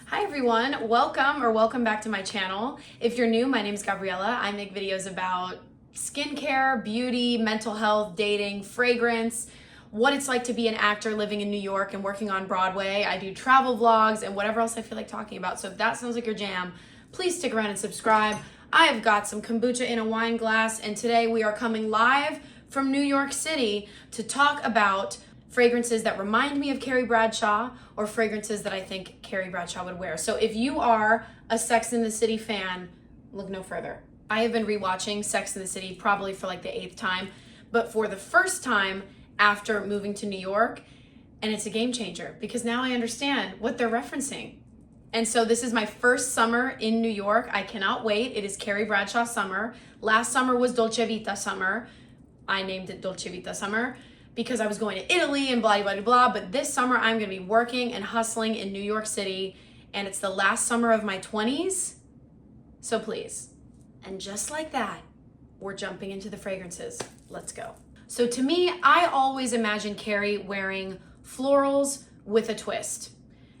Hi everyone, welcome back to my channel. If you're new, my name is Gabriella. I make videos about skincare, beauty, mental health, dating, fragrance, what it's like to be an actor living in New York and working on Broadway. I do travel vlogs and whatever else I feel like talking about. So if that sounds like your jam, please stick around and subscribe. I have got some kombucha in a wine glass, and today we are coming live from New York City to talk about fragrances that remind me of Carrie Bradshaw or fragrances that I think Carrie Bradshaw would wear. So if you are a Sex and the City fan, look no further. I have been rewatching Sex and the City probably for like the 8th time, but for the first time after moving to New York, and it's a game changer because now I understand what they're referencing. And so this is my first summer in New York. I cannot wait. It is Carrie Bradshaw summer. Last summer was Dolce Vita summer. I named it Dolce Vita summer because I was going to Italy and blah, blah, blah, blah. But this summer I'm going to be working and hustling in New York City, and it's the last summer of my 20s. So please. And just like that, we're jumping into the fragrances. Let's go. So to me, I always imagine Carrie wearing florals with a twist.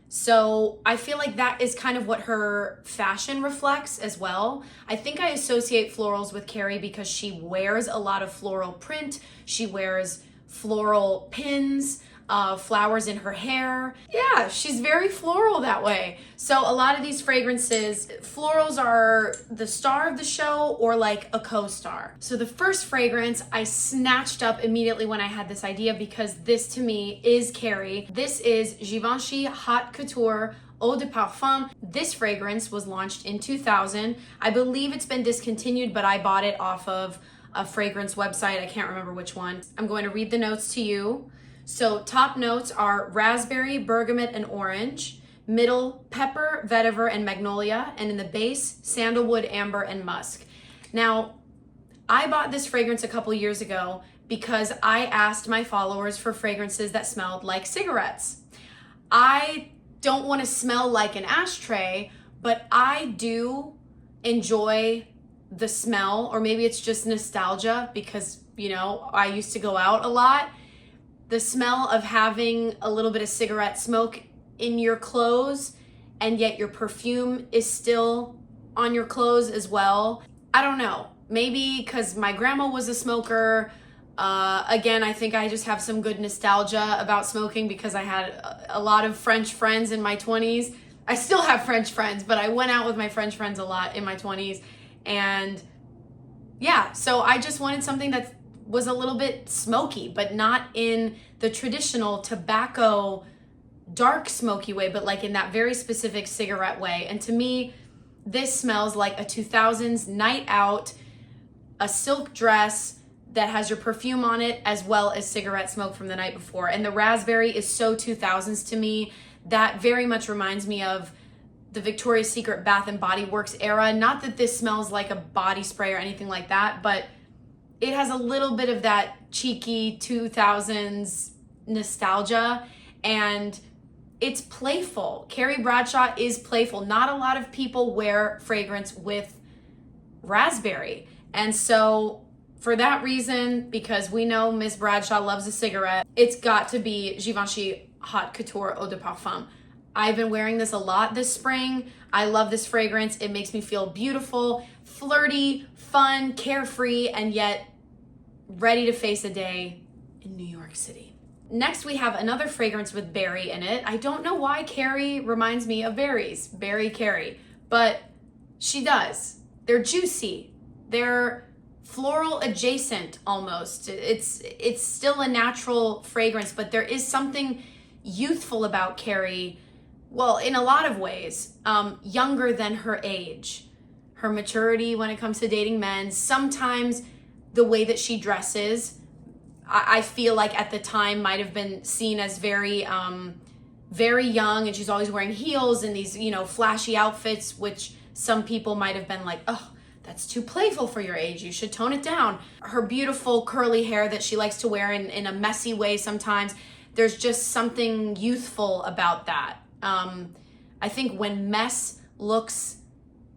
So I feel like that is kind of what her fashion reflects as well. I think I associate florals with Carrie because she wears a lot of floral print. She wears floral pins, flowers in her hair. Yeah, she's very floral that way. So a lot of these fragrances, florals are the star of the show or like a co-star. So the first fragrance I snatched up immediately when I had this idea because this to me is Carrie. This is Givenchy Haute Couture Eau de Parfum. This fragrance was launched in 2000. I believe it's been discontinued, but I bought it off of a fragrance website. I can't remember which one. I'm going to read the notes to you. So top notes are raspberry, bergamot, and orange. Middle, pepper, vetiver, and magnolia. And in the base, sandalwood, amber, and musk. Now, I bought this fragrance a couple years ago because I asked my followers for fragrances that smelled like cigarettes. I don't want to smell like an ashtray, but I do enjoy the smell, or maybe it's just nostalgia because, you know, I used to go out a lot. The smell of having a little bit of cigarette smoke in your clothes and yet your perfume is still on your clothes as well. I don't know, maybe because my grandma was a smoker. Again, I think I just have some good nostalgia about smoking because I had a lot of French friends in my 20s. I still have French friends, but I went out with my French friends a lot in my 20s. And yeah, so I just wanted something that was a little bit smoky, but not in the traditional tobacco dark smoky way, but like in that very specific cigarette way. And to me, this smells like a 2000s night out, a silk dress that has your perfume on it as well as cigarette smoke from the night before. And the raspberry is so 2000s to me. That very much reminds me of the Victoria's Secret Bath and Body Works era. Not that this smells like a body spray or anything like that, but it has a little bit of that cheeky 2000s nostalgia, and it's playful. Carrie Bradshaw is playful. Not a lot of people wear fragrance with raspberry. And so for that reason, because we know Miss Bradshaw loves a cigarette, it's got to be Givenchy Haute Couture Eau de Parfum. I've been wearing this a lot this spring. I love this fragrance. It makes me feel beautiful, flirty, fun, carefree, and yet ready to face a day in New York City. Next, we have another fragrance with berry in it. I don't know why Carrie reminds me of berries, berry Carrie, but she does. They're juicy. They're floral adjacent almost. It's still a natural fragrance, but there is something youthful about Carrie. Well, in a lot of ways, younger than her age, her maturity when it comes to dating men, sometimes the way that she dresses, I feel like at the time might have been seen as very, very young, and she's always wearing heels and these, you know, flashy outfits, which some people might have been like, oh, that's too playful for your age. You should tone it down. Her beautiful curly hair that she likes to wear in a messy way sometimes. There's just something youthful about that. I think when mess looks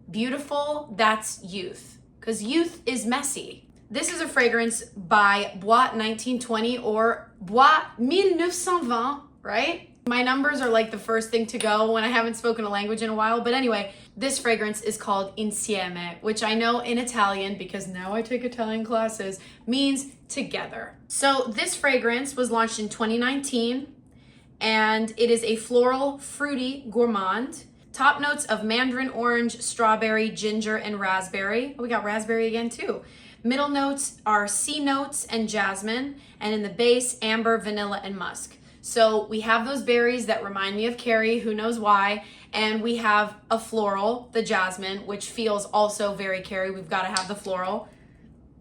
beautiful, that's youth, because youth is messy. This is a fragrance by Bois 1920 or Bois 1920, right? My numbers are like the first thing to go when I haven't spoken a language in a while. But anyway, this fragrance is called Insieme, which I know in Italian, because now I take Italian classes, means together. So this fragrance was launched in 2019, and it is a floral, fruity gourmand. Top notes of mandarin orange, strawberry, ginger, and raspberry. Oh, we got raspberry again too. Middle notes are C notes and jasmine, and in the base, amber, vanilla, and musk. So we have those berries that remind me of Carrie, who knows why, and we have a floral, the jasmine, which feels also very Carrie. We've got to have the floral.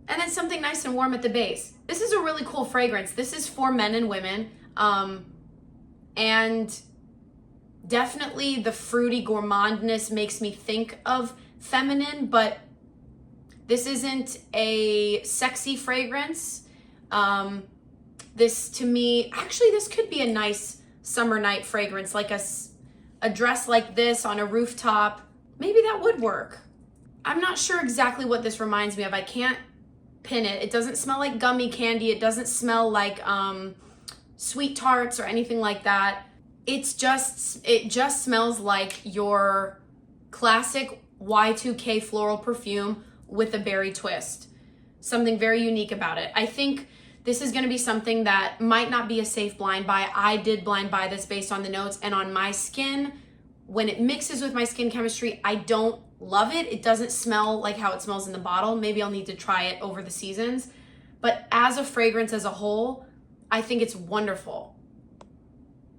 And then something nice and warm at the base. This is a really cool fragrance. This is for men and women, and definitely the fruity gourmandness makes me think of feminine, but this isn't a sexy fragrance. This to me, actually this could be a nice summer night fragrance, like a dress like this on a rooftop. Maybe that would work. I'm not sure exactly what this reminds me of. I can't pin it. It doesn't smell like gummy candy. It doesn't smell like sweet tarts or anything like that. It just smells like your classic Y2K floral perfume with a berry twist. Something very unique about it. I think this is going to be something that might not be a safe blind buy. I did blind buy this based on the notes, and on my skin, when it mixes with my skin chemistry, I don't love it. It doesn't smell like how it smells in the bottle. Maybe I'll need to try it over the seasons. But as a fragrance as a whole, I think it's wonderful.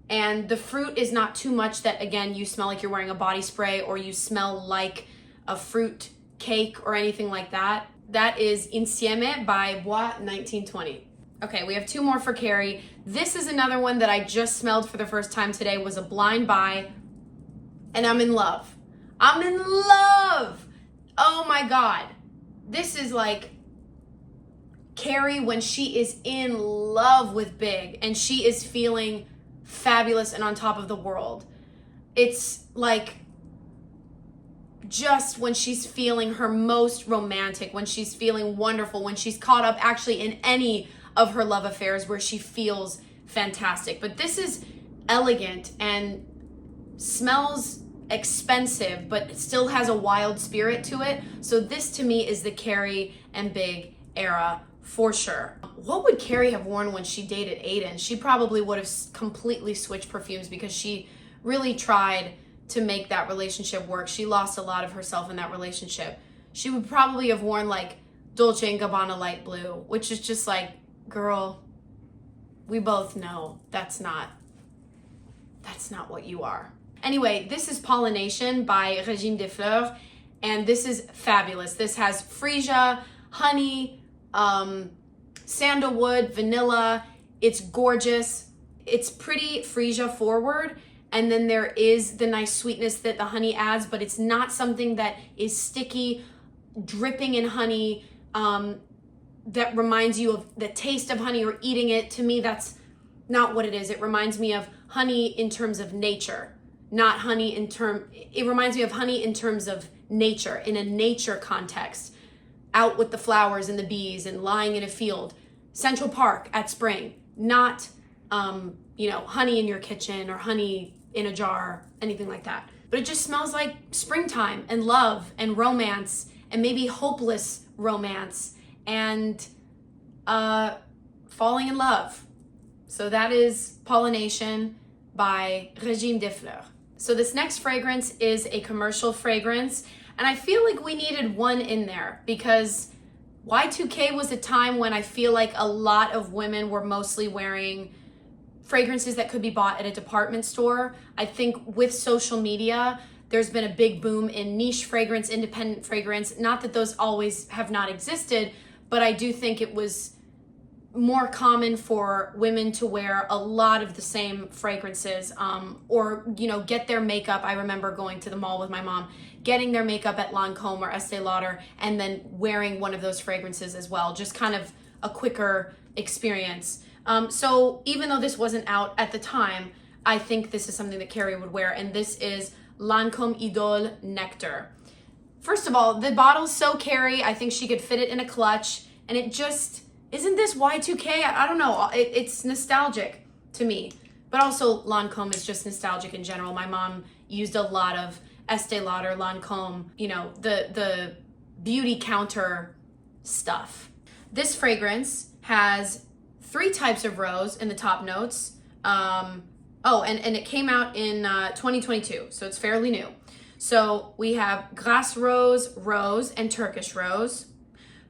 And the fruit is not too much that, again, you smell like you're wearing a body spray or you smell like a fruit cake or anything like that. That is Insieme by Bois 1920. Okay, we have two more for Carrie. This is another one that I just smelled for the first time today, was a blind buy, and I'm in love. I'm in love! Oh my God. This is like Carrie when she is in love with Big and she is feeling fabulous and on top of the world. It's like just when she's feeling her most romantic, when she's feeling wonderful, when she's caught up actually in any of her love affairs where she feels fantastic. But this is elegant and smells expensive, but it still has a wild spirit to it. So this to me is the Carrie and Big era for sure. What would Carrie have worn when she dated Aiden? She probably would have completely switched perfumes because she really tried to make that relationship work. She lost a lot of herself in that relationship. She would probably have worn like Dolce & Gabbana light blue, which is just like, girl, we both know that's not what you are. Anyway, this is Pollination by Régime des Fleurs, and this is fabulous. This has freesia, honey, sandalwood, vanilla. It's gorgeous. It's pretty freesia forward, and then there is the nice sweetness that the honey adds, but it's not something that is sticky, dripping in honey, that reminds you of the taste of honey or eating it. To me, that's not what it is. It reminds me of honey in terms of nature, not honey it reminds me of honey in terms of nature, in a nature context, out with the flowers and the bees and lying in a field, Central Park at spring, not, honey in your kitchen or honey in a jar, anything like that. But it just smells like springtime and love and romance and maybe hopeless romance and falling in love. So that is Pollination by Régime des Fleurs. So this next fragrance is a commercial fragrance, and I feel like we needed one in there because Y2K was a time when I feel like a lot of women were mostly wearing fragrances that could be bought at a department store. I think with social media, there's been a big boom in niche fragrance, independent fragrance. Not that those always have not existed, but I do think it was more common for women to wear a lot of the same fragrances, or get their makeup. I remember going to the mall with my mom, getting their makeup at Lancôme or Estée Lauder, and then wearing one of those fragrances as well. Just kind of a quicker experience. So even though this wasn't out at the time, I think this is something that Carrie would wear, and this is Lancôme Idole Nectar. First of all, the bottle's so Carrie. I think she could fit it in a clutch, and it just, isn't this Y2K? I don't know. It's nostalgic to me. But also Lancome is just nostalgic in general. My mom used a lot of Estee Lauder, Lancome, you know, the beauty counter stuff. This fragrance has 3 types of rose in the top notes. And it came out in 2022, so it's fairly new. So we have grass rose, rose, and Turkish rose,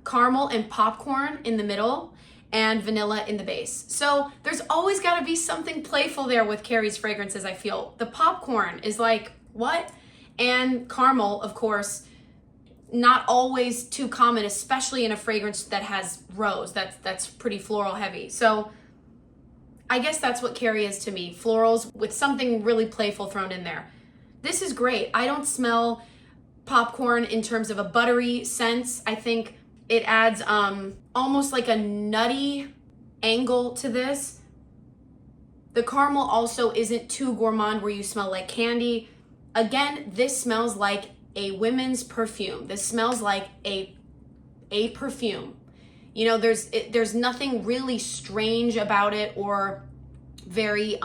caramel and popcorn in the middle, and vanilla in the base. So there's always got to be something playful there with Carrie's fragrances, I feel. The popcorn is like, what? And caramel, of course, not always too common, especially in a fragrance that has rose. That's pretty floral heavy. So I guess that's what Carrie is to me. Florals with something really playful thrown in there. This is great. I don't smell popcorn in terms of a buttery sense. I think it adds almost like a nutty angle to this. The caramel also isn't too gourmand where you smell like candy. Again, this smells like a women's perfume. This smells like a perfume. You know, there's nothing really strange about it or very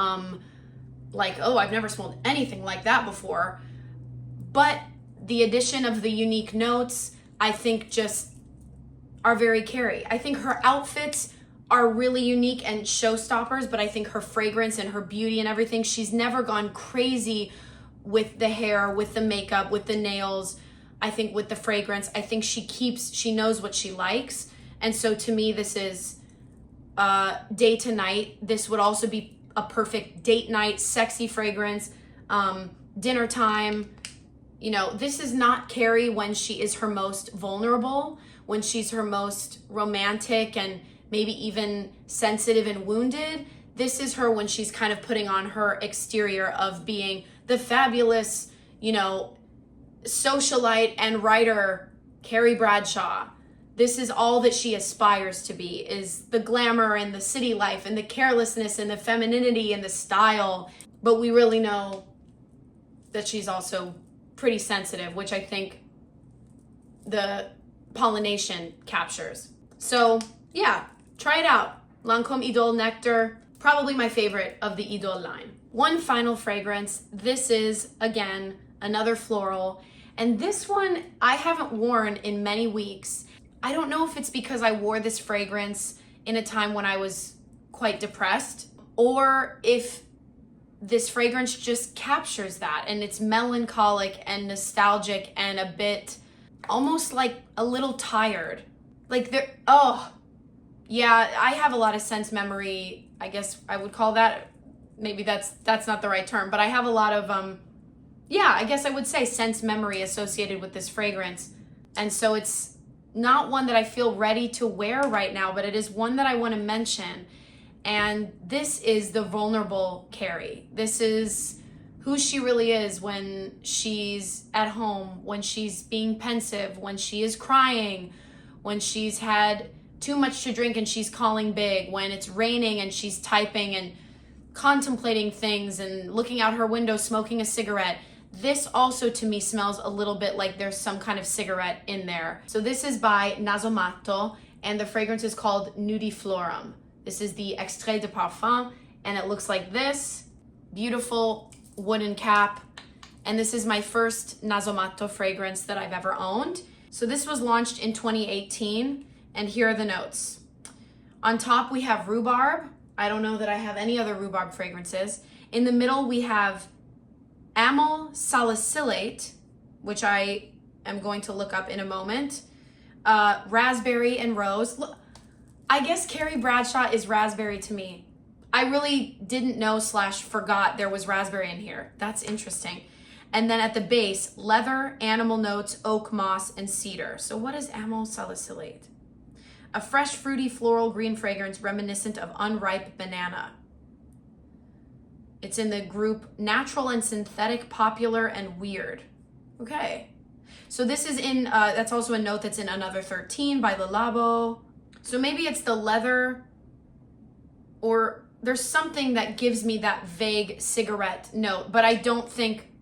like, oh, I've never smelled anything like that before. But the addition of the unique notes, I think, just are very Carrie. I think her outfits are really unique and showstoppers, but I think her fragrance and her beauty and everything, she's never gone crazy with the hair, with the makeup, with the nails. I think with the fragrance, I think she knows what she likes. And so to me, this is day to night. This would also be a perfect date night, sexy fragrance, dinner time. You know, this is not Carrie when she is her most vulnerable, when she's her most romantic and maybe even sensitive and wounded. This is her when she's kind of putting on her exterior of being the fabulous, you know, socialite and writer, Carrie Bradshaw. This is all that she aspires to be, is the glamour and the city life and the carelessness and the femininity and the style. But we really know that she's also pretty sensitive, which I think the pollination captures. So yeah, try it out. Lancome Idole Nectar, probably my favorite of the Idole line. One final fragrance. This is, again, another floral. And this one I haven't worn in many weeks. I don't know if it's because I wore this fragrance in a time when I was quite depressed, or if this fragrance just captures that and it's melancholic and nostalgic and a bit almost like a little tired. Like yeah, I have a lot of sense memory. I guess I would call that, maybe that's not the right term, but I have a lot of, yeah, I guess I would say sense memory associated with this fragrance. And so it's not one that I feel ready to wear right now, but it is one that I want to mention. And this is the vulnerable Carrie. This is who she really is when she's at home, when she's being pensive, when she is crying, when she's had too much to drink and she's calling big, when it's raining and she's typing and contemplating things and looking out her window, smoking a cigarette. This also to me smells a little bit like there's some kind of cigarette in there. So this is by Nasomatto and the fragrance is called Nudiflorum. This is the extrait de parfum and it looks like this. Beautiful wooden cap. And this is my first Nasomatto fragrance that I've ever owned. So this was launched in 2018 and here are the notes. On top we have rhubarb. I don't know that I have any other rhubarb fragrances. In the middle we have amyl salicylate, which I am going to look up in a moment. Raspberry and rose. Look, I guess Carrie Bradshaw is raspberry to me. I really didn't know / forgot there was raspberry in here. That's interesting. And then at the base, leather, animal notes, oak moss, and cedar. So what is amyl salicylate? A fresh, fruity, floral green fragrance reminiscent of unripe banana. It's in the group natural and synthetic, popular, and weird. Okay. So this is in, that's also a note that's in Another 13 by Le Labo. So maybe it's the leather, or there's something that gives me that vague cigarette note, but I don't think,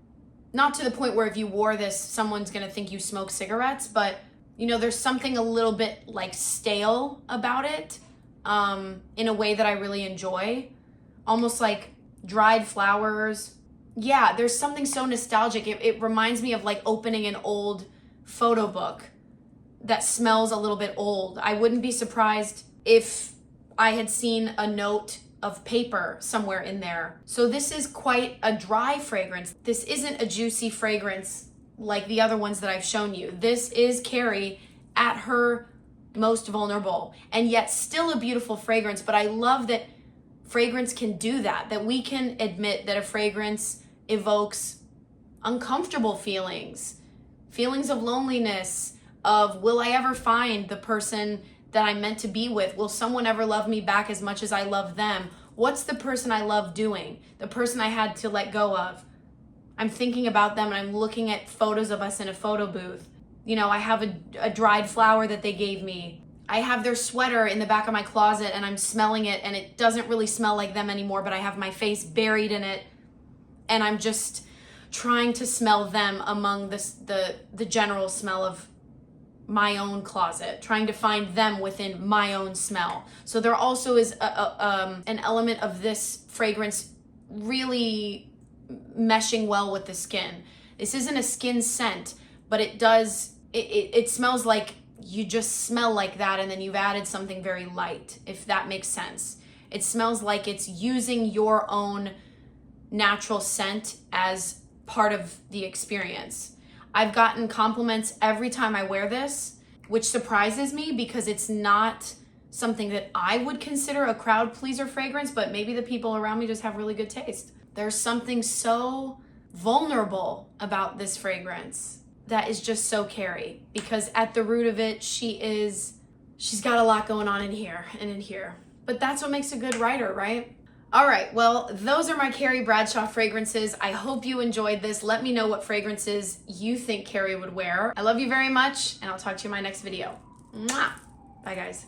not to the point where if you wore this, someone's gonna think you smoke cigarettes, but you know, there's something a little bit like stale about it, in a way that I really enjoy. Almost like dried flowers. Yeah, there's something so nostalgic. It reminds me of like opening an old photo book that smells a little bit old. I wouldn't be surprised if I had seen a note of paper somewhere in there. So this is quite a dry fragrance. This isn't a juicy fragrance like the other ones that I've shown you. This is Carrie at her most vulnerable, and yet still a beautiful fragrance. But I love that fragrance can do that we can admit that a fragrance evokes uncomfortable feelings of loneliness, of will I ever find the person that I'm meant to be with? Will someone ever love me back as much as I love them? What's the person I love doing? The person I had to let go of. I'm thinking about them and I'm looking at photos of us in a photo booth. You know, I have a dried flower that they gave me. I have their sweater in the back of my closet and I'm smelling it and it doesn't really smell like them anymore, but I have my face buried in it and I'm just trying to smell them among the general smell of my own closet, trying to find them within my own smell. So there also is an element of this fragrance really meshing well with the skin. This isn't a skin scent, but it smells like you just smell like that and then you've added something very light, if that makes sense. It smells like it's using your own natural scent as part of the experience. I've gotten compliments every time I wear this, which surprises me because it's not something that I would consider a crowd pleaser fragrance, but maybe the people around me just have really good taste. There's something so vulnerable about this fragrance that is just so Carrie, because at the root of it, she's got a lot going on in here and in here. But that's what makes a good writer, right? All right, well, those are my Carrie Bradshaw fragrances. I hope you enjoyed this. Let me know what fragrances you think Carrie would wear. I love you very much, and I'll talk to you in my next video. Mwah! Bye, guys.